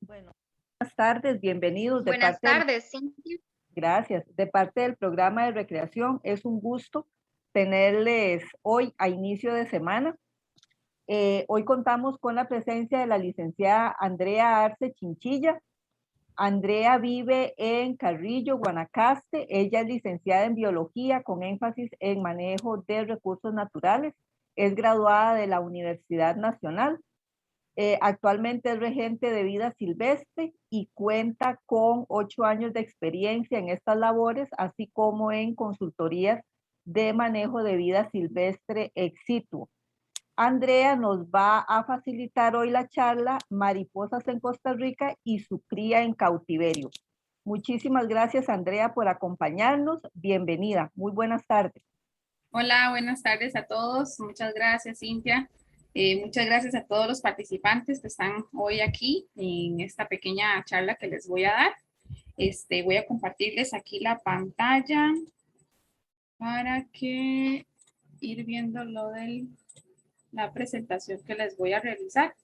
Bueno, buenas tardes, bienvenidos de Buenas parte del, tardes, Cintia. gracias, de parte del programa de recreación. Es un gusto tenerles hoy a inicio de semana. Hoy contamos con la presencia de la licenciada Andrea Arce Chinchilla. Andrea vive en Carrillo, Guanacaste. Ella es licenciada en biología con énfasis en manejo de recursos naturales. Es graduada de la Universidad Nacional. Actualmente es regente de vida silvestre y cuenta con 8 años de experiencia en estas labores, así como en consultorías de manejo de vida silvestre ex situ. Andrea nos va a facilitar hoy la charla Mariposas en Costa Rica y su cría en cautiverio. Muchísimas gracias, Andrea, por acompañarnos. Bienvenida. Muy buenas tardes. Hola, buenas tardes a todos. Muchas gracias, Cintia. Muchas gracias a todos los participantes que están hoy aquí en esta pequeña charla que les voy a dar. Voy a compartirles aquí la pantalla para que ir viendo lo de la presentación que les voy a realizar.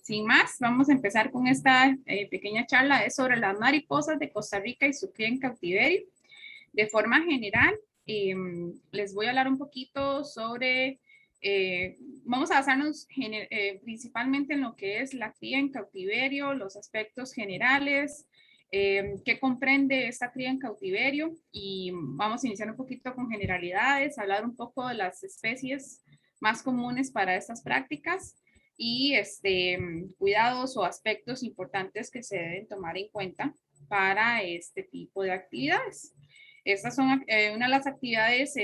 Sin más, vamos a empezar con esta pequeña charla. Es sobre las mariposas de Costa Rica y su cría en cautiverio. De forma general, les voy a hablar un poquito sobre, vamos a basarnos principalmente en lo que es la cría en cautiverio, los aspectos generales, qué comprende esta cría en cautiverio, y vamos a iniciar un poquito con generalidades, hablar un poco de las especies más comunes para estas prácticas y cuidados o aspectos importantes que se deben tomar en cuenta para este tipo de actividades. Estas son una de las actividades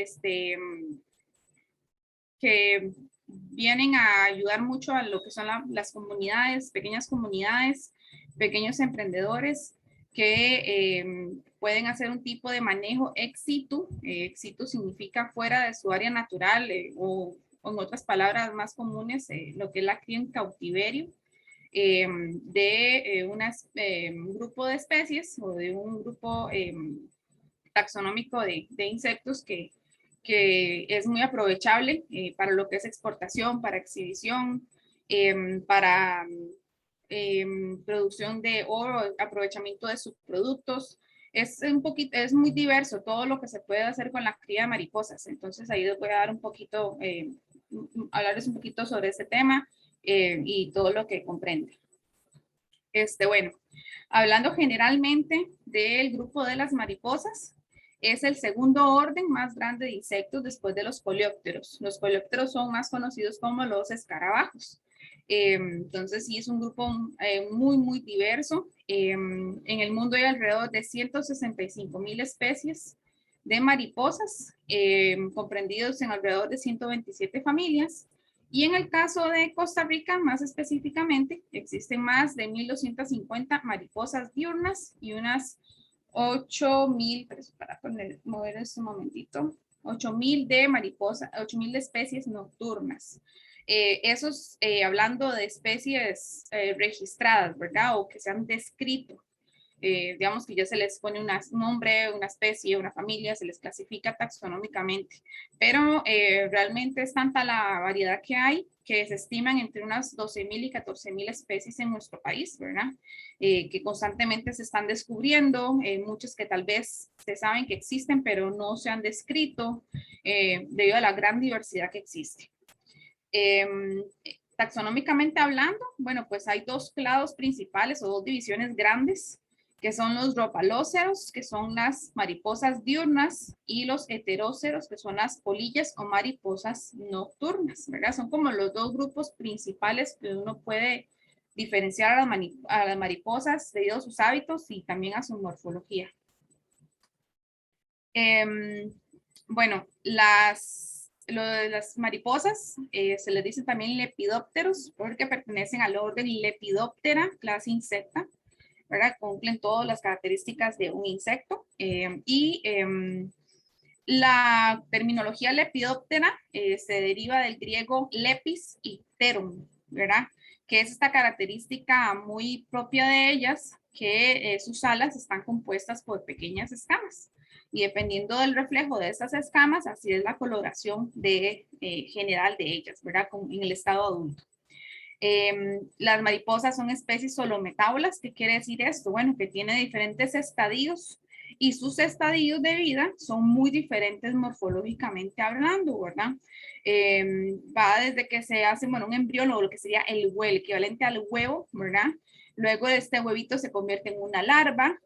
que vienen a ayudar mucho a lo que son las comunidades, pequeños emprendedores que pueden hacer un tipo de manejo ex situ. Ex situ significa fuera de su área natural o en otras palabras más comunes, lo que es la cría en cautiverio de un grupo de especies o de un grupo taxonómico de insectos que es muy aprovechable para lo que es exportación, para exhibición, para producción de oro, aprovechamiento de subproductos. Es muy diverso todo lo que se puede hacer con la cría de mariposas. Entonces ahí les voy a dar un poquito, hablarles un poquito sobre este tema y todo lo que comprende. Bueno, hablando generalmente del grupo de las mariposas, es el segundo orden más grande de insectos después de los coleópteros. Los coleópteros son más conocidos como los escarabajos. Entonces, sí, es un grupo muy diverso. En el mundo hay alrededor de 165,000 especies de mariposas, comprendidos en alrededor de 127 familias. Y en el caso de Costa Rica, más específicamente, existen más de 1,250 mariposas diurnas y unas 8,000, para mover este momentito, 8,000 de mariposas, 8,000 de especies nocturnas. Hablando de especies registradas, ¿verdad? O que se han descrito. Digamos que ya se les pone un nombre, una especie, una familia, se les clasifica taxonómicamente, pero realmente es tanta la variedad que hay que se estiman entre unas 12,000 y 14,000 especies en nuestro país, ¿verdad? Que constantemente se están descubriendo, muchas que tal vez se saben que existen, pero no se han descrito debido a la gran diversidad que existe. Taxonómicamente hablando, bueno, pues hay dos clados principales o dos divisiones grandes, que son los dropalóceros, que son las mariposas diurnas, y los heteróceros, que son las polillas o mariposas nocturnas, ¿verdad? Son como los dos grupos principales que uno puede diferenciar a las mariposas debido a sus hábitos y también a su morfología. Bueno, lo de las mariposas se les dice también lepidópteros porque pertenecen al orden Lepidoptera, clase insecta, ¿verdad? Cumplen todas las características de un insecto. La terminología lepidóptera se deriva del griego lepis y pteron, ¿verdad? Que es esta característica muy propia de ellas, que sus alas están compuestas por pequeñas escamas. Y dependiendo del reflejo de estas escamas, así es la coloración general de ellas, ¿verdad? En el estado adulto. Las mariposas son especies holometábulas. ¿Qué quiere decir esto? Bueno, que tiene diferentes estadios y sus estadios de vida son muy diferentes morfológicamente hablando, ¿verdad? Va desde que se hace, bueno, un embrión o lo que sería el huevo, el equivalente al huevo, ¿verdad? Luego de este huevito se convierte en una larva,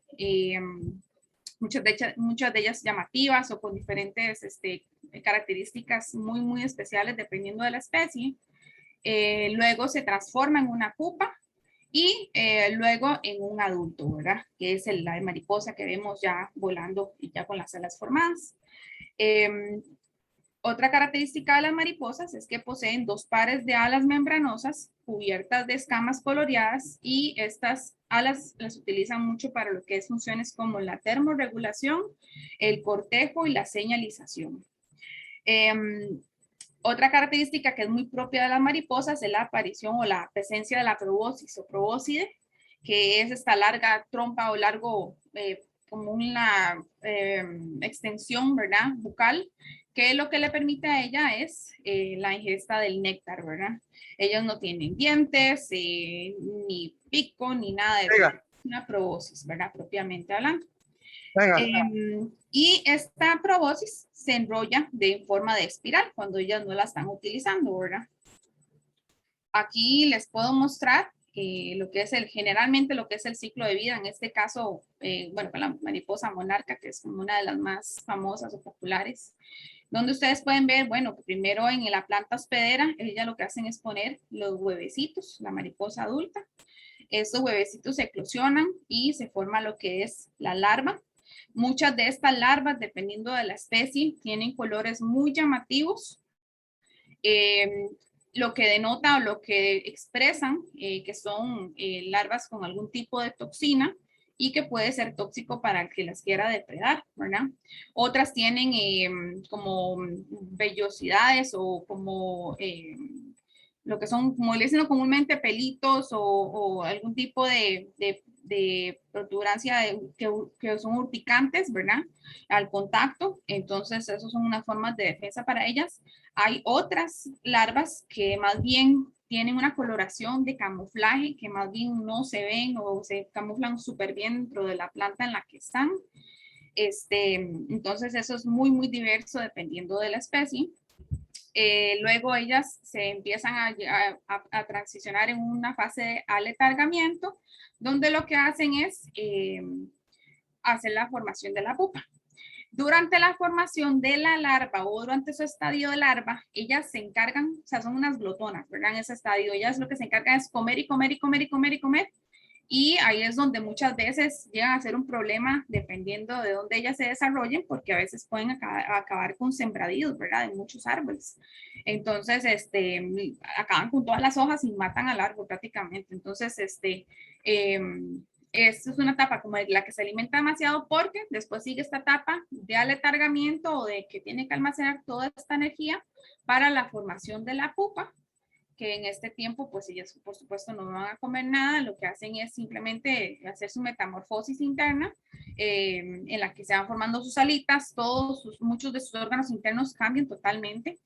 muchas de ellas llamativas o con diferentes características muy, muy especiales dependiendo de la especie. Luego se transforma en una pupa y luego en un adulto, ¿verdad? Que es la mariposa que vemos ya volando y ya con las alas formadas. Otra característica de las mariposas es que poseen dos pares de alas membranosas cubiertas de escamas coloreadas y estas alas las utilizan mucho para lo que es funciones como la termorregulación, el cortejo y la señalización. Otra característica que es muy propia de las mariposas es la aparición o la presencia de la probóscis o probóscide, que es esta larga trompa o largo, como una extensión, ¿verdad? Bucal, que lo que le permite a ella es la ingesta del néctar, ¿verdad? Ellos no tienen dientes, ni pico, ni nada de eso. Una probóscis, ¿verdad? Propiamente hablando. Y esta probóscis se enrolla de forma de espiral cuando ellas no la están utilizando, ¿verdad? Aquí les puedo mostrar lo que es generalmente lo que es el ciclo de vida, en este caso, bueno, con la mariposa monarca, que es como una de las más famosas o populares, donde ustedes pueden ver, bueno, primero en la planta hospedera, ella lo que hacen es poner los huevecitos, la mariposa adulta. Estos huevecitos se eclosionan y se forma lo que es la larva. Muchas de estas larvas, dependiendo de la especie, tienen colores muy llamativos, lo que denota o lo que expresan que son larvas con algún tipo de toxina y que puede ser tóxico para el que las quiera depredar, ¿verdad? Otras tienen como vellosidades o como lo que son, como le dicen comúnmente, pelitos o algún tipo de protuberancia que son urticantes, ¿verdad? Al contacto. Entonces, esas son unas formas de defensa para ellas. Hay otras larvas que más bien tienen una coloración de camuflaje, que más bien no se ven o se camuflan súper bien dentro de la planta en la que están. Entonces, eso es muy, muy diverso dependiendo de la especie. Luego ellas se empiezan a transicionar en una fase de aletargamiento, donde lo que hacen es hacer la formación de la pupa. Durante la formación de la larva o durante su estadio de larva, ellas se encargan, o sea, son unas glotonas, ¿verdad? En ese estadio, ellas lo que se encargan es comer y comer y comer y comer y comer. Y ahí es donde muchas veces llega a ser un problema dependiendo de dónde ellas se desarrollen, porque a veces pueden acabar con sembradíos, ¿verdad? De muchos árboles. Entonces, acaban con todas las hojas y matan al árbol prácticamente. Entonces, esta es una etapa como la que se alimenta demasiado porque después sigue esta etapa de aletargamiento o de que tiene que almacenar toda esta energía para la formación de la pupa, que en este tiempo, pues ellas por supuesto no van a comer nada, lo que hacen es simplemente hacer su metamorfosis interna, en la que se van formando sus alitas, muchos de sus órganos internos cambian totalmente.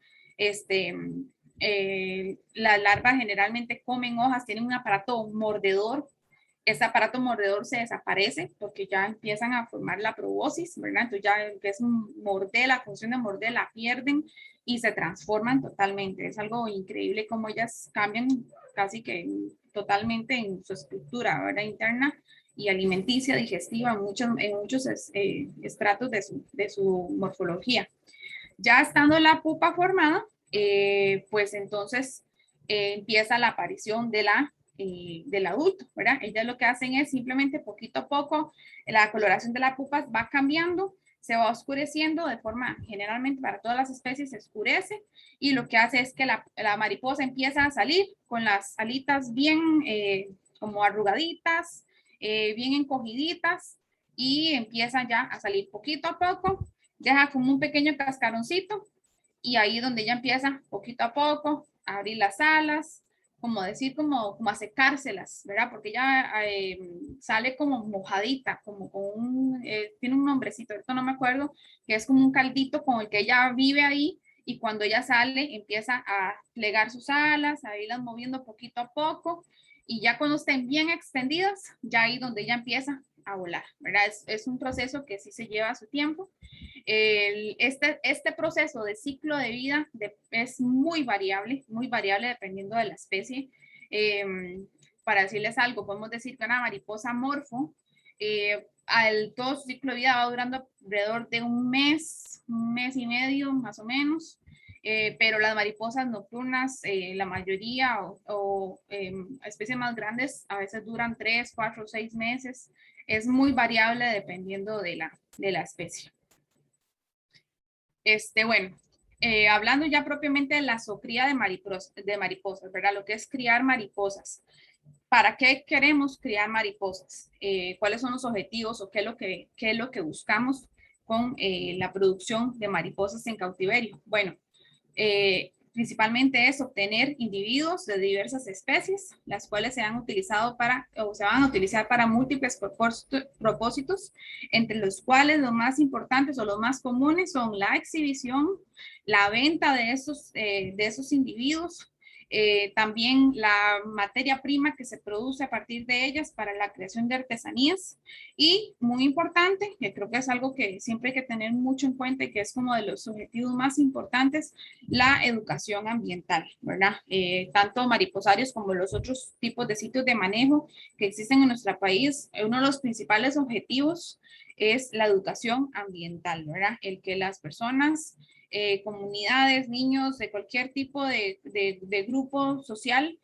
Las larvas generalmente comen hojas, tienen un aparato mordedor. Ese aparato mordedor se desaparece porque ya empiezan a formar la probóscis, ¿verdad? Entonces ya es morder, la función de morder la pierden y se transforman totalmente. Es algo increíble cómo ellas cambian casi que totalmente en su estructura, ¿verdad? Interna y alimenticia, digestiva, en muchos estratos de su morfología. Ya estando la pupa formada, pues entonces empieza la aparición del adulto, ¿verdad? Ellas lo que hacen es simplemente poquito a poco, la coloración de la pupa va cambiando, se va oscureciendo de forma, generalmente para todas las especies se oscurece y lo que hace es que la mariposa empieza a salir con las alitas bien como arrugaditas, bien encogiditas y empieza ya a salir poquito a poco, deja como un pequeño cascaroncito y ahí donde ella empieza poquito a poco a abrir las alas, como decir, como a secárselas, ¿verdad? Porque ella sale como mojadita, como con tiene un nombrecito, ahorita no me acuerdo, que es como un caldito con el que ella vive ahí y cuando ella sale empieza a plegar sus alas, a irlas moviendo poquito a poco, y ya cuando estén bien extendidas, ya ahí donde ella empieza a volar, ¿verdad? Es un proceso que sí se lleva su tiempo. Este proceso de ciclo de vida es muy variable dependiendo de la especie. Para decirles algo, podemos decir que una mariposa morfo, todo su ciclo de vida va durando alrededor de un mes y medio más o menos, pero las mariposas nocturnas, la mayoría o especies más grandes, a veces duran 3, 4, 6 meses. Es muy variable dependiendo de la especie. Bueno, hablando ya propiamente de la zoocría de mariposas, ¿verdad? Lo que es criar mariposas. ¿Para qué queremos criar mariposas? ¿Cuáles son los objetivos o qué es lo que buscamos con la producción de mariposas en cautiverio? Bueno, principalmente es obtener individuos de diversas especies, las cuales se han utilizado se van a utilizar para múltiples propósitos, entre los cuales los más importantes o los más comunes son la exhibición, la venta de esos individuos, también la materia prima que se produce a partir de ellas para la creación de artesanías, y muy importante, que creo que es algo que siempre hay que tener mucho en cuenta y que es como de los objetivos más importantes, la educación ambiental, ¿verdad? Tanto mariposarios como los otros tipos de sitios de manejo que existen en nuestro país, uno de los principales objetivos es la educación ambiental, ¿verdad? El que las personas, comunidades, niños de cualquier tipo de grupo social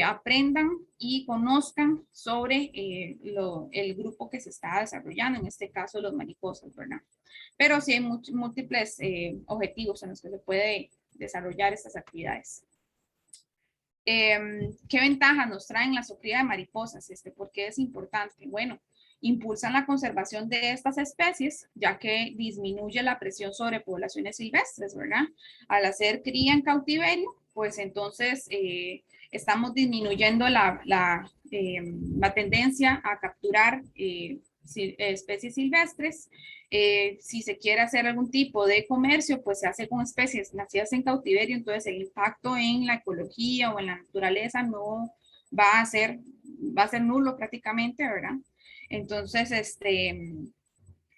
aprendan y conozcan sobre el grupo que se está desarrollando, en este caso los mariposas, ¿verdad? Pero sí hay múltiples objetivos en los que se puede desarrollar estas actividades. ¿Qué ventajas nos traen la zoocría de mariposas? ¿Por qué es importante? Bueno, impulsan la conservación de estas especies, ya que disminuye la presión sobre poblaciones silvestres, ¿verdad? Al hacer cría en cautiverio, pues entonces estamos disminuyendo la tendencia a capturar especies silvestres. Si se quiere hacer algún tipo de comercio, pues se hace con especies nacidas en cautiverio, entonces el impacto en la ecología o en la naturaleza no va a ser nulo prácticamente, ¿verdad? Entonces,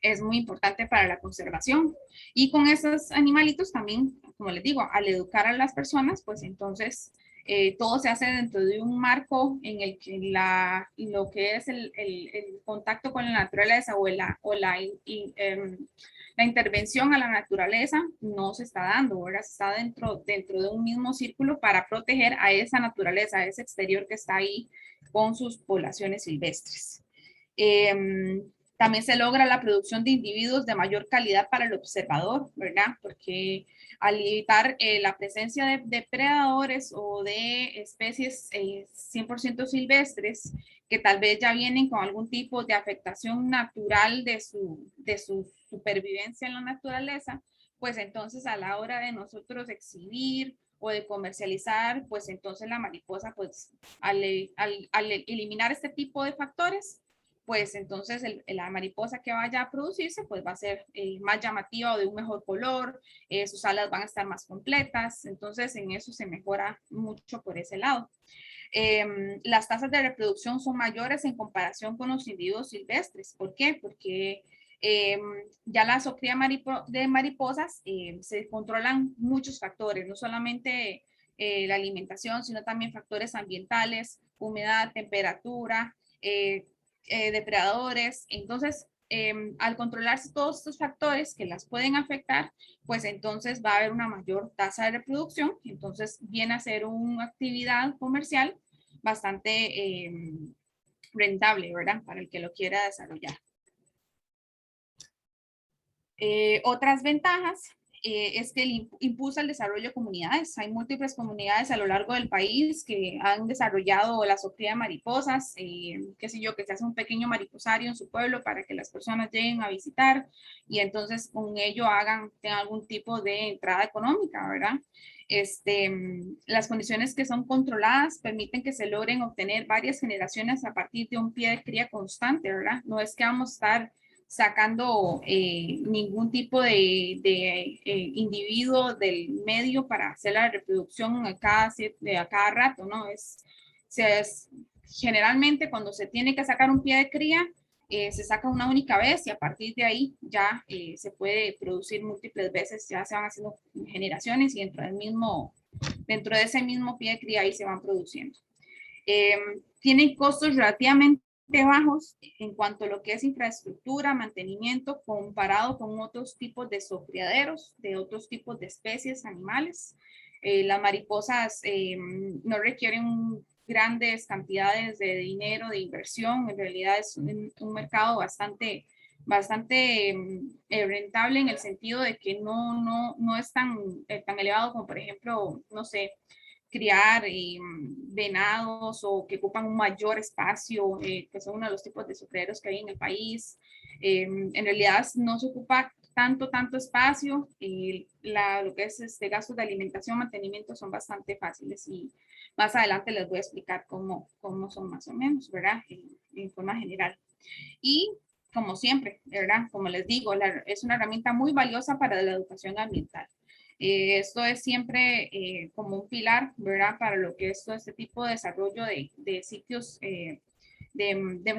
es muy importante para la conservación. Y con esos animalitos también, como les digo, al educar a las personas, pues entonces todo se hace dentro de un marco en el que lo que es el contacto con la naturaleza o la intervención a la naturaleza no se está dando, ¿verdad? Está dentro de un mismo círculo para proteger a esa naturaleza, a ese exterior que está ahí con sus poblaciones silvestres. También se logra la producción de individuos de mayor calidad para el observador, ¿verdad? Porque al evitar la presencia de depredadores o de especies 100% silvestres, que tal vez ya vienen con algún tipo de afectación natural de su supervivencia en la naturaleza, pues entonces a la hora de nosotros exhibir o de comercializar, pues entonces la mariposa, pues al eliminar este tipo de factores, pues entonces la mariposa que vaya a producirse pues va a ser más llamativa o de un mejor color, sus alas van a estar más completas, entonces en eso se mejora mucho por ese lado. Las tasas de reproducción son mayores en comparación con los individuos silvestres. ¿Por qué? Porque ya la zoocría de mariposas se controlan muchos factores, no solamente la alimentación, sino también factores ambientales, humedad, temperatura, depredadores. Entonces, al controlarse todos estos factores que las pueden afectar, pues entonces va a haber una mayor tasa de reproducción. Entonces viene a ser una actividad comercial bastante rentable, ¿verdad? Para el que lo quiera desarrollar. Otras ventajas es que impulsa el desarrollo de comunidades. Hay múltiples comunidades a lo largo del país que han desarrollado la zoocría de mariposas, qué sé yo, que se hace un pequeño mariposario en su pueblo para que las personas lleguen a visitar y entonces con ello tengan algún tipo de entrada económica, ¿verdad? Las condiciones que son controladas permiten que se logren obtener varias generaciones a partir de un pie de cría constante, ¿verdad? No es que vamos a estar sacando ningún tipo de individuo del medio para hacer la reproducción a cada rato, ¿no? Generalmente cuando se tiene que sacar un pie de cría, se saca una única vez y a partir de ahí ya se puede producir múltiples veces, ya se van haciendo generaciones y dentro de ese mismo pie de cría ahí se van produciendo. Tienen costos relativamente bajos en cuanto a lo que es infraestructura, mantenimiento, comparado con otros tipos de criaderos, de otros tipos de especies animales. Las mariposas no requieren grandes cantidades de dinero, de inversión. En realidad es un mercado bastante rentable en el sentido de que no es tan elevado como, por ejemplo, no sé, criar venados o que ocupan un mayor espacio, que son uno de los tipos de sucreros que hay en el país. En realidad no se ocupa tanto espacio, lo que es gastos de alimentación, mantenimiento son bastante fáciles y más adelante les voy a explicar cómo son más o menos, ¿verdad? En forma general. Y como siempre, ¿verdad? Como les digo, es una herramienta muy valiosa para la educación ambiental. Esto es siempre como un pilar, ¿verdad? Para lo que es todo este tipo de desarrollo de sitios,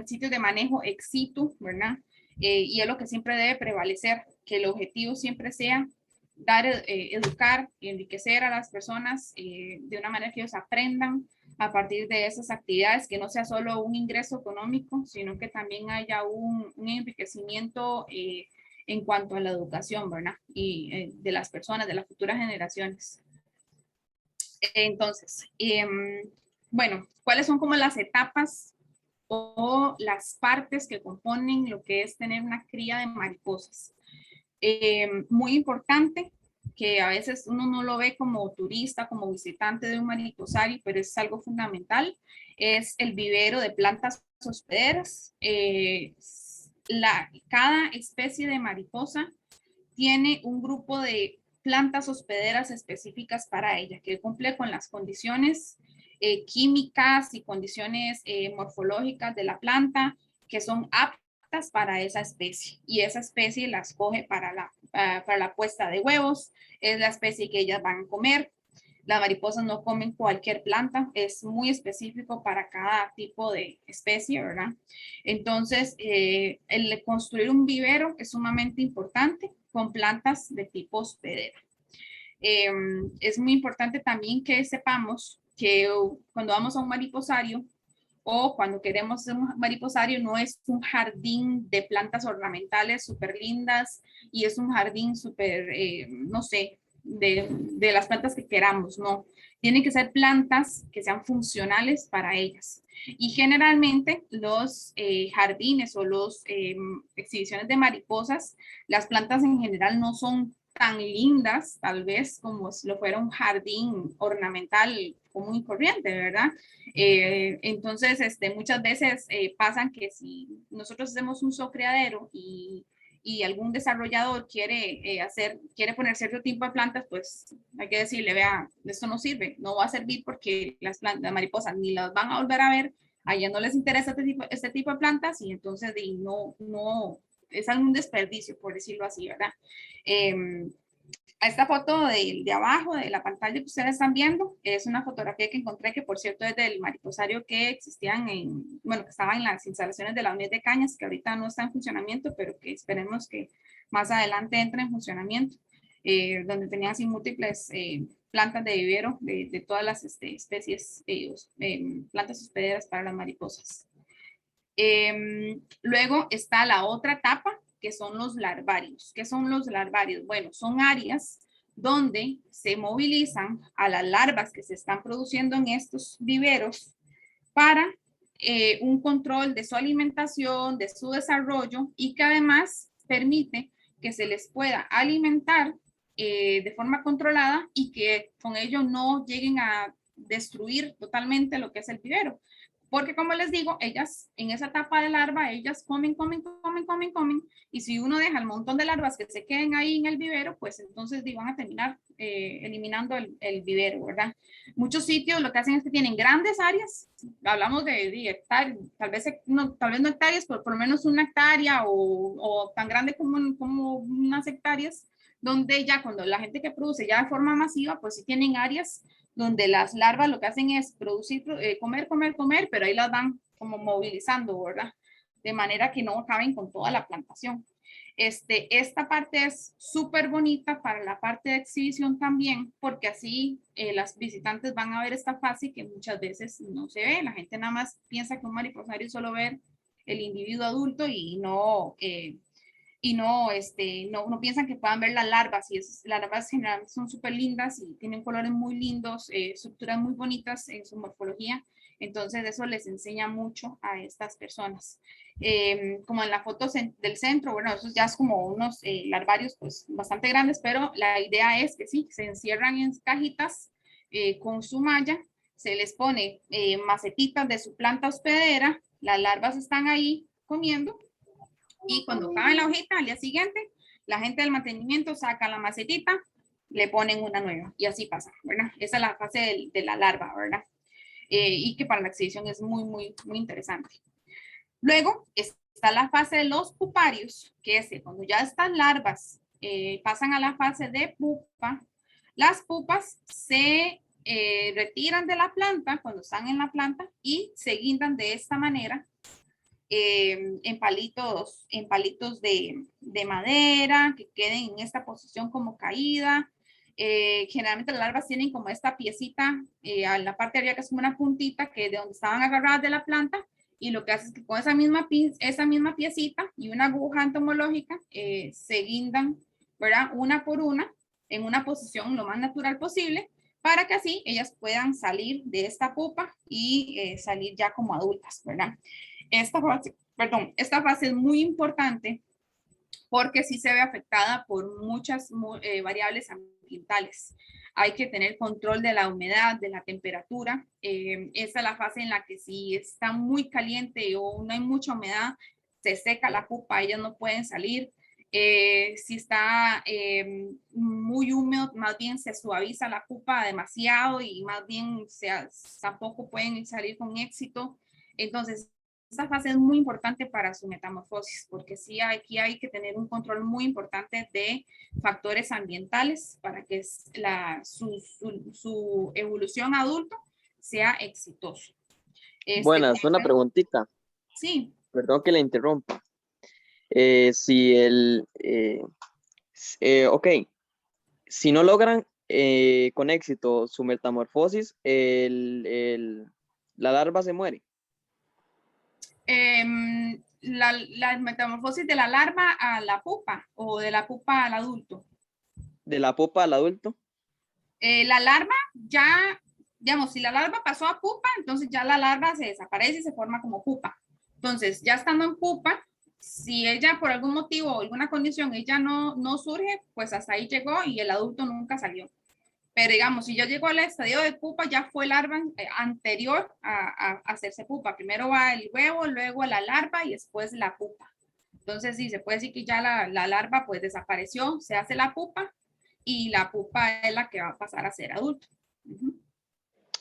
sitios de manejo ex situ, ¿verdad? Y es lo que siempre debe prevalecer, que el objetivo siempre sea educar y enriquecer a las personas de una manera que ellos aprendan a partir de esas actividades, que no sea solo un ingreso económico, sino que también haya un enriquecimiento en cuanto a la educación, ¿verdad? Y de las personas, de las futuras generaciones. Entonces, bueno, ¿cuáles son como las etapas o las partes que componen lo que es tener una cría de mariposas? Muy importante, que a veces uno no lo ve como turista, como visitante de un mariposario, pero es algo fundamental, es el vivero de plantas hospederas. Cada especie de mariposa tiene un grupo de plantas hospederas específicas para ella, que cumple con las condiciones químicas y condiciones morfológicas de la planta, que son aptas para esa especie, y esa especie la escoge para la puesta de huevos, es la especie que ellas van a comer. Las mariposas no comen cualquier planta, es muy específico para cada tipo de especie, ¿verdad? Entonces, el construir un vivero es sumamente importante con plantas de tipo hospedera. Es muy importante también que sepamos que cuando vamos a un mariposario o cuando queremos hacer un mariposario, no es un jardín de plantas ornamentales súper lindas y es un jardín súper, no sé, de las plantas que queramos, no. Tienen que ser plantas que sean funcionales para ellas. Y generalmente los jardines o las exhibiciones de mariposas, las plantas en general no son tan lindas, tal vez como si lo fuera un jardín ornamental común y corriente, ¿verdad? Entonces, muchas veces pasan que si nosotros hacemos un criadero y algún desarrollador quiere poner cierto tipo de plantas, pues hay que decirle, vea, esto no sirve, no va a servir porque las mariposas ni las van a volver a ver, a ellas no les interesa este tipo de plantas y entonces no es algún desperdicio, por decirlo así, ¿verdad? A esta foto de abajo de la pantalla que ustedes están viendo es una fotografía que encontré, que por cierto es del mariposario que existían que estaba en las instalaciones de la Unidad de Cañas, que ahorita no está en funcionamiento, pero que esperemos que más adelante entre en funcionamiento, donde tenían así múltiples plantas de vivero de todas las especies, plantas hospederas para las mariposas. Luego está la otra etapa, que son los larvarios. ¿Qué son los larvarios? Bueno, son áreas donde se movilizan a las larvas que se están produciendo en estos viveros para un control de su alimentación, de su desarrollo y que además permite que se les pueda alimentar de forma controlada y que con ello no lleguen a destruir totalmente lo que es el vivero. Porque como les digo, ellas en esa etapa de larva, ellas comen, y si uno deja el montón de larvas que se queden ahí en el vivero, pues entonces van a terminar eliminando el vivero, ¿verdad? Muchos sitios lo que hacen es que tienen grandes áreas, hablamos de hectáreas, tal vez no hectáreas, pero por lo menos una hectárea o tan grande como unas hectáreas, donde ya cuando la gente que produce ya de forma masiva, pues sí tienen áreas donde las larvas lo que hacen es producir, comer, pero ahí las van como movilizando, ¿verdad? De manera que no acaben con toda la plantación. Esta parte es súper bonita para la parte de exhibición también, porque así las visitantes van a ver esta fase que muchas veces no se ve. La gente nada más piensa que un mariposario es solo ver el individuo adulto y no no piensan que puedan ver las larvas, y las larvas generalmente son súper lindas y tienen colores muy lindos, estructuras muy bonitas en su morfología, entonces eso les enseña mucho a estas personas. Como en la foto del centro, bueno, eso ya es como unos larvarios pues bastante grandes, pero la idea es que sí, se encierran en cajitas con su malla, se les pone macetitas de su planta hospedera, las larvas están ahí comiendo, y cuando cabe la hojita al día siguiente, la gente del mantenimiento saca la macetita, le ponen una nueva y así pasa, ¿verdad? Esa es la fase de la larva, ¿verdad? Y que para la exhibición es muy interesante. Luego está la fase de los puparios, que es cuando ya estas larvas pasan a la fase de pupa, las pupas se retiran de la planta cuando están en la planta y se guindan de esta manera en palitos de madera que queden en esta posición como caída. Generalmente las larvas tienen como esta piecita a la parte de arriba que es como una puntita que de donde estaban agarradas de la planta, y lo que hace es que con esa misma piecita y una aguja entomológica se guindan, ¿verdad? Una por una en una posición lo más natural posible, para que así ellas puedan salir de esta pupa y salir ya como adultas, ¿verdad? Esta fase es muy importante porque sí se ve afectada por muchas variables ambientales. Hay que tener control de la humedad, de la temperatura. Esta es la fase en la que si está muy caliente o no hay mucha humedad, se seca la pupa, ellas no pueden salir. Si está muy húmedo, más bien se suaviza la pupa demasiado y más bien tampoco pueden salir con éxito. Entonces, esta fase es muy importante para su metamorfosis, porque sí, aquí hay que tener un control muy importante de factores ambientales para que su evolución adulto sea exitoso. Buenas, una preguntita. Sí. Perdón que le interrumpa. Si ok, si no logran con éxito su metamorfosis, la larva se muere. La metamorfosis de la larva a la pupa o de la pupa al adulto. De la pupa al adulto. La larva ya, digamos, si la larva pasó a pupa, entonces ya la larva se desaparece y se forma como pupa. Entonces, ya estando en pupa, si ella por algún motivo o alguna condición ella no surge, pues hasta ahí llegó y el adulto nunca salió. Pero digamos, si ya llegó al estadio de pupa, ya fue larva anterior a hacerse pupa. Primero va el huevo, luego la larva y después la pupa. Entonces sí, se puede decir que ya la larva pues desapareció, se hace la pupa y la pupa es la que va a pasar a ser adulto.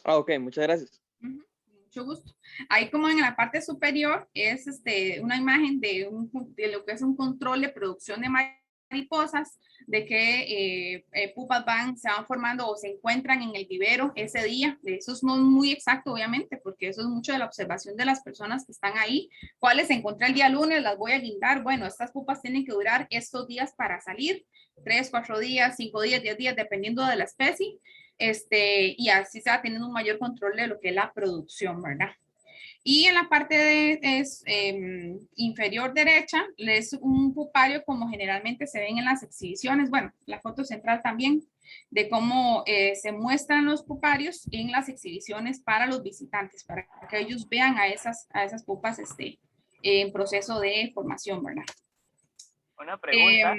Ok, muchas gracias. Mucho gusto. Ahí como en la parte superior es una imagen de lo que es un control de producción de mariposas, de que pupas se van formando o se encuentran en el vivero ese día. Eso no es muy exacto, obviamente, porque eso es mucho de la observación de las personas que están ahí. ¿Cuáles encontré el día lunes? Las voy a guindar. Bueno, estas pupas tienen que durar estos días para salir, 3, 4 días, 5 días, 10 días, dependiendo de la especie. Y así se va teniendo un mayor control de lo que es la producción, ¿verdad? Y en la parte inferior derecha es un pupario como generalmente se ven en las exhibiciones, bueno, la foto central también, de cómo se muestran los puparios en las exhibiciones para los visitantes, para que ellos vean a esas pupas en proceso de formación, ¿verdad? Una pregunta.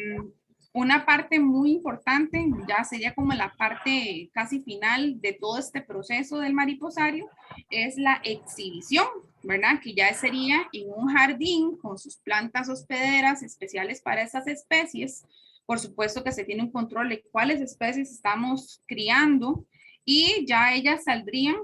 Una parte muy importante, ya sería como la parte casi final de todo este proceso del mariposario, es la exhibición, ¿verdad? Que ya sería en un jardín con sus plantas hospederas especiales para esas especies. Por supuesto que se tiene un control de cuáles especies estamos criando y ya ellas saldrían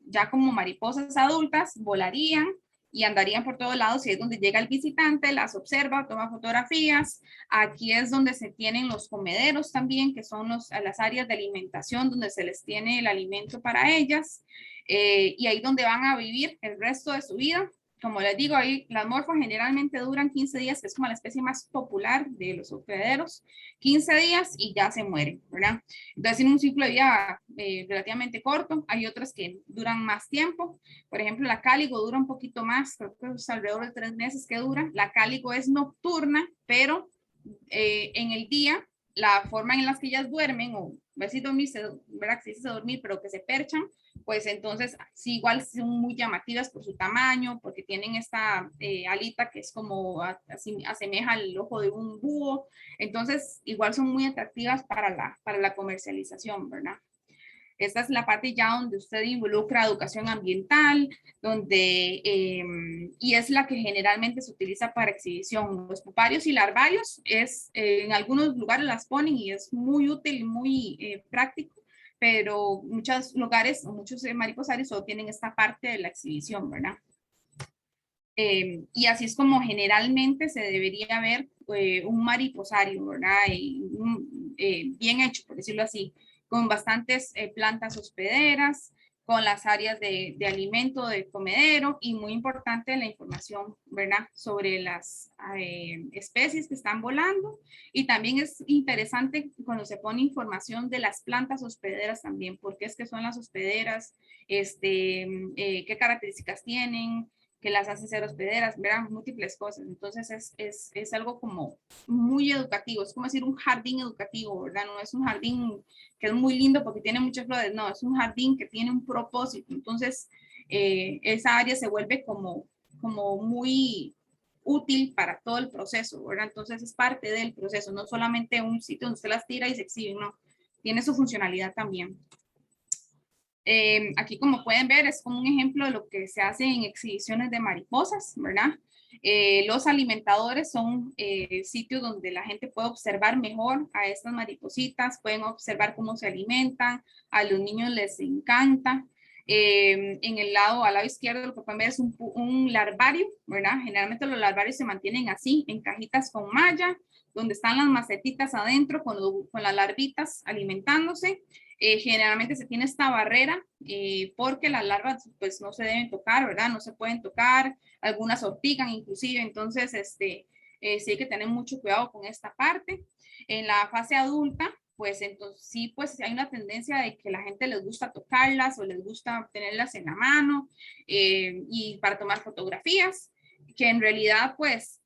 ya como mariposas adultas, volarían y andarían por todos lados y es donde llega el visitante, las observa, toma fotografías. Aquí es donde se tienen los comederos también, que son las áreas de alimentación donde se les tiene el alimento para ellas y ahí donde van a vivir el resto de su vida. Como les digo, ahí las morfas generalmente duran 15 días, que es como la especie más popular de los hospederos, 15 días y ya se mueren, ¿verdad? Entonces, en un ciclo de vida relativamente corto, hay otras que duran más tiempo. Por ejemplo, la cáligo dura un poquito más, creo que es alrededor de 3 meses que dura. La cáligo es nocturna, pero en el día, la forma en la que ellas duermen, o ver si dormirse, ¿verdad? Que se dice dormir, pero que se perchan, pues entonces sí, igual son muy llamativas por su tamaño, porque tienen esta alita que es como, así, asemeja el ojo de un búho, entonces igual son muy atractivas para la comercialización, ¿verdad? Esta es la parte ya donde usted involucra educación ambiental, donde, y es la que generalmente se utiliza para exhibición. Los puparios y larvarios en algunos lugares las ponen y es muy útil, muy práctico, pero muchos lugares, muchos mariposarios solo tienen esta parte de la exhibición, ¿verdad? Y así es como generalmente se debería ver un mariposario, ¿verdad? Bien hecho, por decirlo así, con bastantes plantas hospederas, con las áreas de alimento, de comedero y muy importante la información, ¿verdad? Sobre las especies que están volando y también es interesante cuando se pone información de las plantas hospederas también, porque es que son las hospederas, qué características tienen, que las hace ser hospederas, verán múltiples cosas. Entonces es algo como muy educativo, es como decir un jardín educativo, ¿verdad? No es un jardín que es muy lindo porque tiene muchas flores, no, es un jardín que tiene un propósito. Entonces esa área se vuelve como muy útil para todo el proceso, ¿verdad? Entonces es parte del proceso, no solamente un sitio donde usted las tira y se exhiben, no, tiene su funcionalidad también. Aquí como pueden ver es como un ejemplo de lo que se hace en exhibiciones de mariposas, ¿verdad? Los alimentadores son sitios donde la gente puede observar mejor a estas maripositas, pueden observar cómo se alimentan, a los niños les encanta. En el lado, al lado izquierdo, lo que pueden ver es un larvario, ¿verdad? Generalmente los larvarios se mantienen así, en cajitas con malla, donde están las macetitas adentro con las larvitas alimentándose. Generalmente se tiene esta barrera porque las larvas pues no se deben tocar, ¿verdad? No se pueden tocar, algunas ortigan inclusive, entonces sí hay que tener mucho cuidado con esta parte. En la fase adulta, pues entonces sí, pues hay una tendencia de que la gente les gusta tocarlas o les gusta tenerlas en la mano y para tomar fotografías, que en realidad pues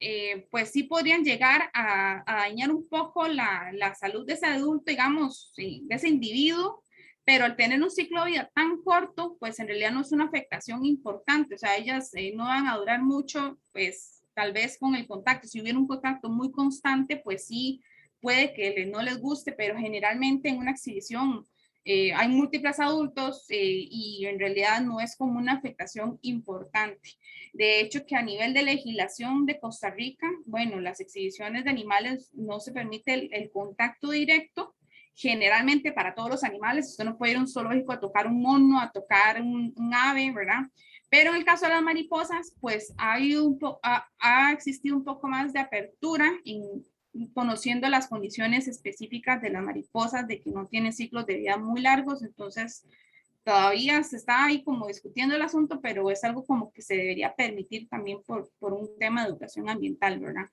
sí podrían llegar a dañar un poco la salud de ese adulto, digamos, sí, de ese individuo, pero al tener un ciclo de vida tan corto, pues en realidad no es una afectación importante, o sea, ellas no van a durar mucho, pues tal vez con el contacto, si hubiera un contacto muy constante, pues sí puede que no les guste, pero generalmente en una exhibición hay múltiples adultos y en realidad no es como una afectación importante. De hecho, que a nivel de legislación de Costa Rica, bueno, las exhibiciones de animales no se permite el contacto directo. Generalmente para todos los animales, usted no puede ir a un zoológico a tocar un mono, a tocar un ave, ¿verdad? Pero en el caso de las mariposas, pues ha existido un poco más de apertura conociendo las condiciones específicas de las mariposas, de que no tienen ciclos de vida muy largos, entonces todavía se está ahí como discutiendo el asunto, pero es algo como que se debería permitir también por un tema de educación ambiental, ¿verdad?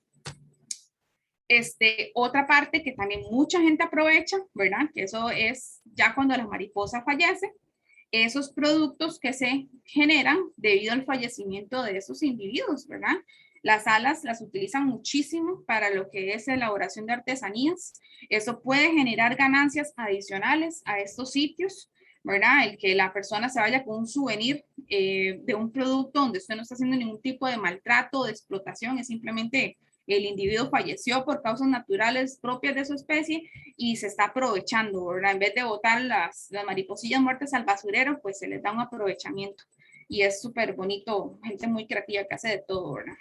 Otra parte que también mucha gente aprovecha, ¿verdad? Que eso es ya cuando la mariposa fallece, esos productos que se generan debido al fallecimiento de esos individuos, ¿verdad? Las alas las utilizan muchísimo para lo que es elaboración de artesanías. Eso puede generar ganancias adicionales a estos sitios, ¿verdad? El que la persona se vaya con un souvenir de un producto donde usted no está haciendo ningún tipo de maltrato o de explotación, es simplemente el individuo falleció por causas naturales propias de su especie y se está aprovechando, ¿verdad? En vez de botar las mariposillas muertas al basurero, pues se les da un aprovechamiento. Y es súper bonito, gente muy creativa que hace de todo, ¿verdad?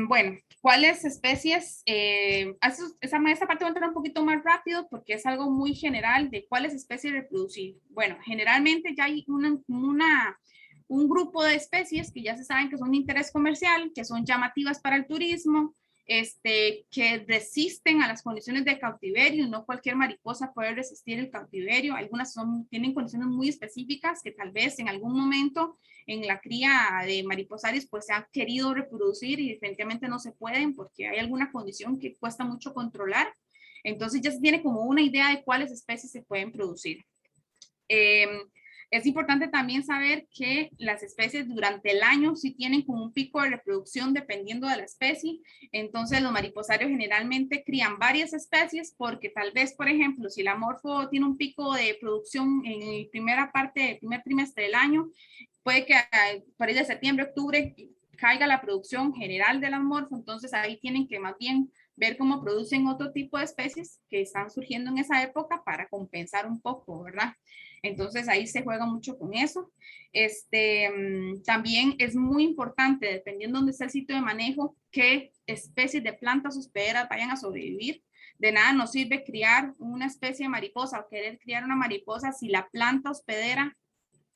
Bueno, ¿cuáles especies? Esa parte va a entrar un poquito más rápido porque es algo muy general de cuáles especies reproducir. Bueno, generalmente ya hay un grupo de especies que ya se saben que son de interés comercial, que son llamativas para el turismo, que resisten a las condiciones de cautiverio. No cualquier mariposa puede resistir el cautiverio. Algunas tienen condiciones muy específicas que tal vez en algún momento en la cría de mariposarios pues se han querido reproducir y definitivamente no se pueden porque hay alguna condición que cuesta mucho controlar. Entonces ya se tiene como una idea de cuáles especies se pueden producir. Es importante también saber que las especies durante el año sí tienen como un pico de reproducción dependiendo de la especie. Entonces los mariposarios generalmente crían varias especies porque tal vez, por ejemplo, si la morfo tiene un pico de producción en la primer trimestre del año, puede que por ahí de septiembre, octubre, caiga la producción general de la morfo. Entonces ahí tienen que más bien ver cómo producen otro tipo de especies que están surgiendo en esa época para compensar un poco, ¿verdad? Entonces ahí se juega mucho con eso. También es muy importante, dependiendo de dónde está el sitio de manejo, qué especies de plantas hospederas vayan a sobrevivir. De nada nos sirve criar una especie de mariposa o querer criar una mariposa si la planta hospedera,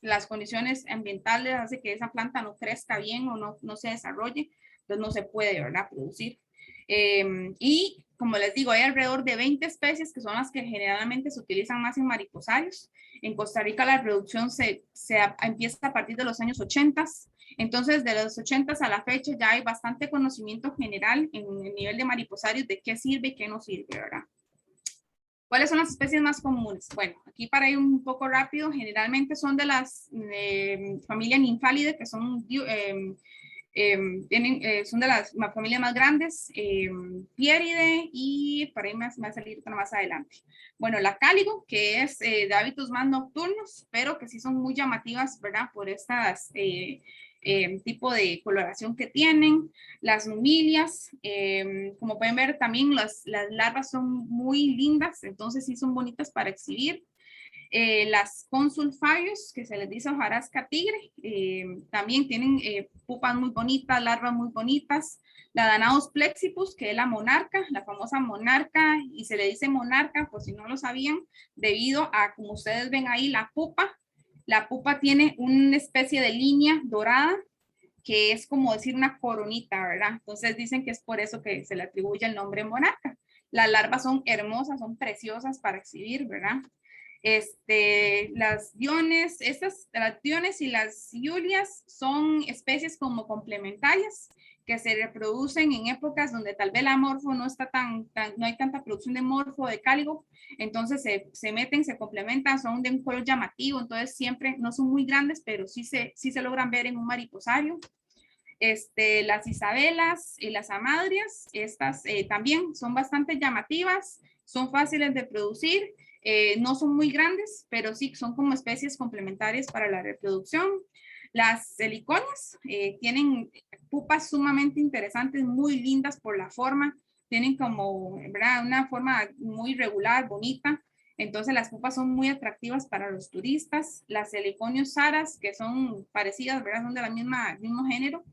las condiciones ambientales hace que esa planta no crezca bien o no se desarrolle, entonces no se puede, ¿verdad?, producir. Y como les digo, hay alrededor de 20 especies que son las que generalmente se utilizan más en mariposarios. En Costa Rica la reproducción se empieza a partir de los años 80. Entonces, de los 80 a la fecha ya hay bastante conocimiento general en el nivel de mariposarios de qué sirve y qué no sirve, ¿verdad? ¿Cuáles son las especies más comunes? Bueno, aquí para ir un poco rápido, generalmente son de las familias Nymphalidae, que son son de las familias más grandes, Pieridae, y por ahí me va a salir más adelante. Bueno, la Cáligo, que es de hábitos más nocturnos, pero que sí son muy llamativas, ¿verdad? Por estas tipo de coloración que tienen. Las numilias, como pueden ver también las larvas son muy lindas, entonces sí son bonitas para exhibir. Las consulfarios, que se les dice hojarasca tigre, también tienen pupas muy bonitas, larvas muy bonitas. La Danaos plexipus, que es la monarca, la famosa monarca, y se le dice monarca, por si no lo sabían, debido a, como ustedes ven ahí, la pupa tiene una especie de línea dorada, que es como decir una coronita, ¿verdad? Entonces dicen que es por eso que se le atribuye el nombre monarca. Las larvas son hermosas, son preciosas para exhibir, ¿verdad? Las diones y las iulias son especies como complementarias que se reproducen en épocas donde tal vez la morfo no está no hay tanta producción de morfo, de cáligo, entonces se meten, se complementan, son de un color llamativo, entonces siempre no son muy grandes, pero sí se logran ver en un mariposario. Las isabelas y las amadrias, estas también son bastante llamativas, son fáciles de producir, no son muy grandes, pero sí son como especies complementarias para la reproducción. Las heliconias tienen pupas sumamente interesantes, muy lindas por la forma, tienen como, ¿verdad?, una forma muy regular, bonita. Entonces las pupas son muy atractivas para los turistas. Las heliconios saras, que son parecidas, ¿verdad?, son de la mismo género.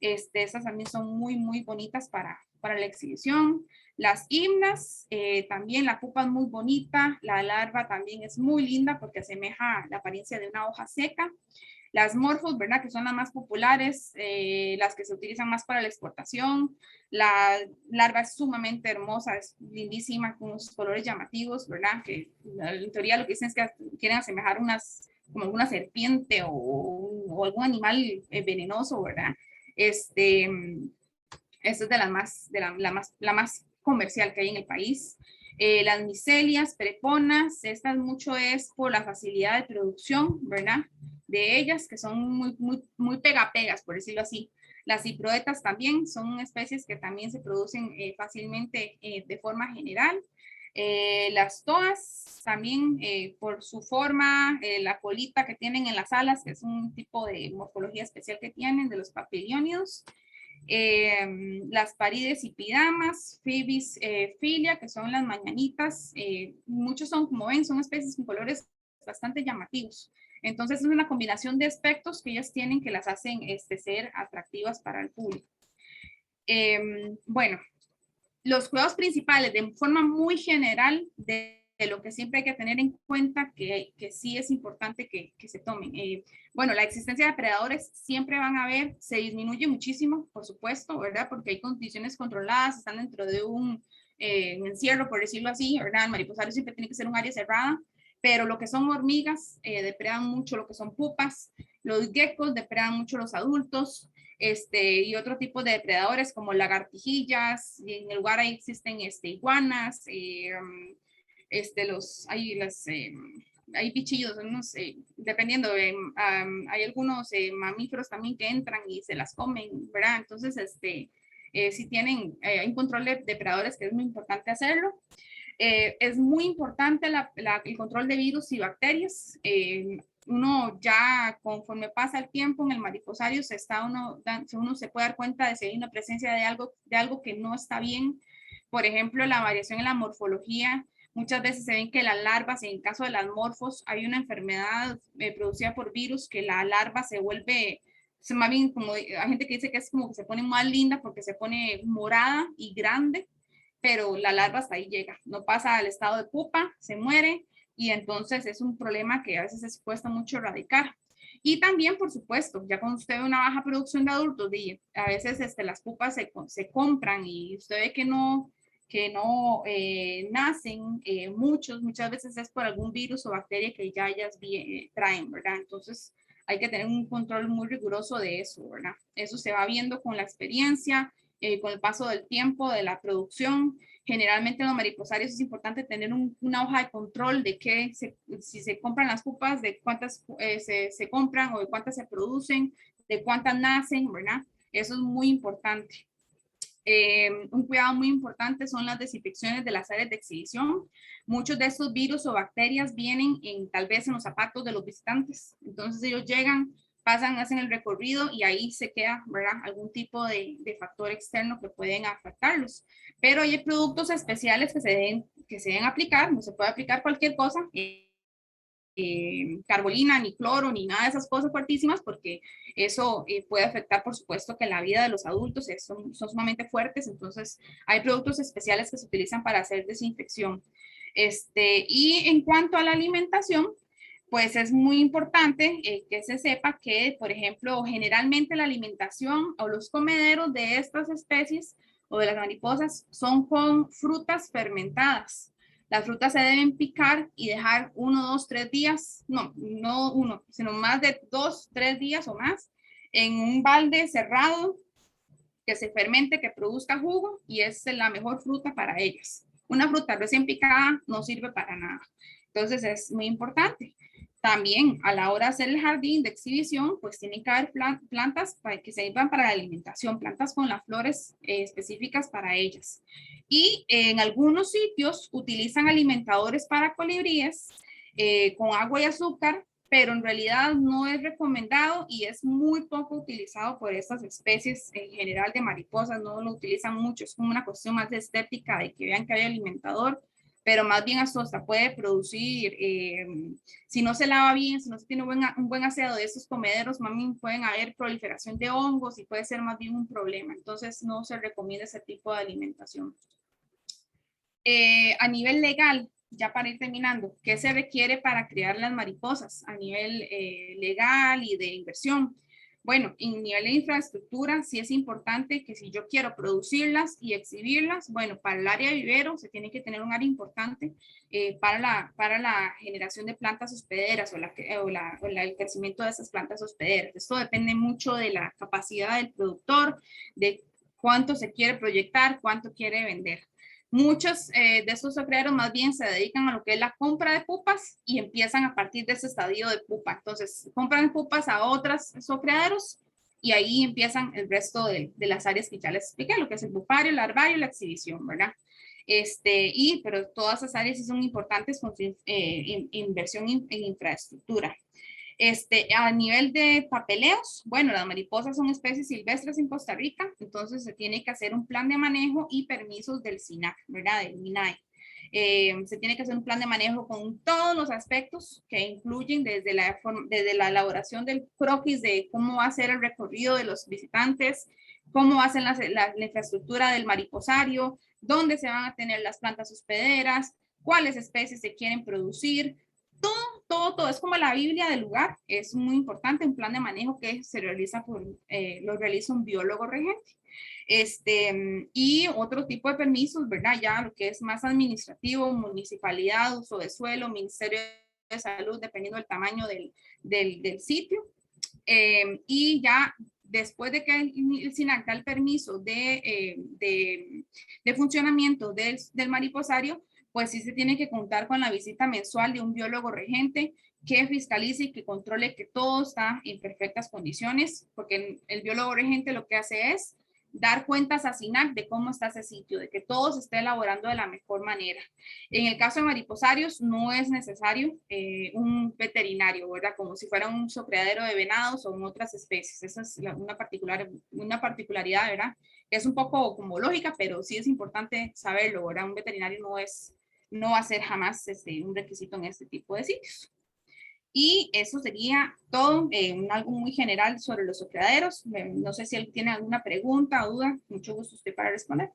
Estas también son muy, muy bonitas para la exhibición. Las himnas, también la pupa es muy bonita, la larva también es muy linda porque asemeja la apariencia de una hoja seca. Las morfos, ¿verdad?, que son las más populares, las que se utilizan más para la exportación. La larva es sumamente hermosa, es lindísima, con unos colores llamativos, ¿verdad?, que en teoría lo que dicen es que quieren asemejar como alguna serpiente o algún animal venenoso, ¿verdad? Esta es de la más comercial que hay en el país. Las micelias, preponas, estas mucho es por la facilidad de producción, ¿verdad?, de ellas, que son muy pegapegas, por decirlo así. Las ciproetas también son especies que también se producen fácilmente de forma general. Las toas también por su forma, la colita que tienen en las alas, que es un tipo de morfología especial que tienen de los papiliónidos. Las Parides y Pidamas, Phoebis filia, que son las mañanitas. Muchos son, como ven, son especies con colores bastante llamativos. Entonces es una combinación de aspectos que ellas tienen que las hacen ser atractivas para el público. Bueno, los cuidados principales de forma muy general de lo que siempre hay que tener en cuenta que sí es importante que se tomen. Bueno, la existencia de depredadores siempre van a haber, se disminuye muchísimo, por supuesto, ¿verdad? Porque hay condiciones controladas, están dentro de un encierro, por decirlo así, ¿verdad? El mariposario siempre tiene que ser un área cerrada, pero lo que son hormigas depredan mucho lo que son pupas, los geckos depredan mucho los adultos, y otro tipo de depredadores como lagartijillas, y en el lugar ahí existen iguanas, hay bichillos, unos, dependiendo, hay algunos mamíferos también que entran y se las comen, ¿verdad? Entonces, si tienen, hay un control de depredadores que es muy importante hacerlo. Es muy importante el control de virus y bacterias. Uno ya conforme pasa el tiempo en el mariposario uno se puede dar cuenta de si hay una presencia de algo que no está bien. Por ejemplo, la variación en la morfología. Muchas veces se ven que las larvas, en el caso de las morfos, hay una enfermedad producida por virus que la larva se vuelve, más bien como hay gente que dice que es como que se pone más linda porque se pone morada y grande, pero la larva hasta ahí llega, no pasa al estado de pupa, se muere y entonces es un problema que a veces cuesta mucho erradicar. Y también, por supuesto, ya cuando usted ve una baja producción de adultos, a veces las pupas se compran y usted ve que no nacen muchas veces es por algún virus o bacteria que ya ellas traen, ¿verdad? Entonces hay que tener un control muy riguroso de eso, ¿verdad? Eso se va viendo con la experiencia, con el paso del tiempo, de la producción. Generalmente en los mariposarios es importante tener una hoja de control de si se compran las pupas, de cuántas se compran o de cuántas se producen, de cuántas nacen, ¿verdad? Eso es muy importante. Un cuidado muy importante son las desinfecciones de las áreas de exhibición. Muchos de estos virus o bacterias vienen tal vez en los zapatos de los visitantes. Entonces ellos llegan, pasan, hacen el recorrido y ahí se queda, ¿verdad? Algún tipo de factor externo que pueden afectarlos. Pero hay productos especiales que se deben aplicar, no se puede aplicar cualquier cosa. Carbolina, ni cloro, ni nada de esas cosas fuertísimas, porque eso puede afectar, por supuesto, que la vida de los adultos son sumamente fuertes. Entonces, hay productos especiales que se utilizan para hacer desinfección. Y en cuanto a la alimentación, pues es muy importante que se sepa que, por ejemplo, generalmente la alimentación o los comederos de estas especies o de las mariposas son con frutas fermentadas. Las frutas se deben picar y dejar 1, 2, 3 días, no uno, sino más de 2, 3 días o más en un balde cerrado que se fermente, que produzca jugo y es la mejor fruta para ellas. Una fruta recién picada no sirve para nada. Entonces es muy importante. También a la hora de hacer el jardín de exhibición, pues tienen que haber plantas que se sirvan para la alimentación, plantas con las flores específicas para ellas. Y en algunos sitios utilizan alimentadores para colibríes con agua y azúcar, pero en realidad no es recomendado y es muy poco utilizado por estas especies en general de mariposas, no lo utilizan mucho, es como una cuestión más de estética, de que vean que hay alimentador, pero más bien hasta puede producir, si no se lava bien, si no se tiene un buen aseo de estos comederos, más bien pueden haber proliferación de hongos y puede ser más bien un problema, entonces no se recomienda ese tipo de alimentación. A nivel legal, ya para ir terminando, ¿qué se requiere para criar las mariposas a nivel legal y de inversión? Bueno, en nivel de infraestructura, sí es importante que si yo quiero producirlas y exhibirlas, bueno, para el área de vivero se tiene que tener un área importante para la generación de plantas hospederas o el crecimiento de esas plantas hospederas. Esto depende mucho de la capacidad del productor, de cuánto se quiere proyectar, cuánto quiere vender. Muchos de estos criaderos más bien se dedican a lo que es la compra de pupas y empiezan a partir de ese estadio de pupa. Entonces, compran pupas a otros criaderos y ahí empiezan el resto de las áreas que ya les expliqué, lo que es el pupario, el larvario y la exhibición, ¿verdad? Pero todas esas áreas sí son importantes con su inversión en infraestructura. A nivel de papeleos, bueno, las mariposas son especies silvestres en Costa Rica, entonces se tiene que hacer un plan de manejo y permisos del SINAC, ¿verdad? Del MINAE. Se tiene que hacer un plan de manejo con todos los aspectos que incluyen desde la elaboración del croquis de cómo va a ser el recorrido de los visitantes, cómo hacen la infraestructura del mariposario, dónde se van a tener las plantas hospederas, cuáles especies se quieren producir, todo, es como la Biblia del lugar, es muy importante, un plan de manejo que se realiza lo realiza un biólogo regente. Y otro tipo de permisos, ¿verdad? Ya lo que es más administrativo, municipalidad, uso de suelo, Ministerio de Salud, dependiendo del tamaño del sitio. Y ya después de que el SINAC da el permiso de funcionamiento del mariposario, pues sí se tiene que contar con la visita mensual de un biólogo regente que fiscalice y que controle que todo está en perfectas condiciones, porque el biólogo regente lo que hace es dar cuentas a SINAC de cómo está ese sitio, de que todo se esté elaborando de la mejor manera. En el caso de mariposarios no es necesario un veterinario, ¿verdad? Como si fuera un criadero de venados o en otras especies. Esa es una particularidad, ¿verdad? Es un poco como lógica, pero sí es importante saberlo, ¿verdad? Un veterinario no va a ser jamás un requisito en este tipo de sitios. Y eso sería todo, algo muy general sobre los criaderos. No sé si él tiene alguna pregunta o duda. Mucho gusto estoy para responder.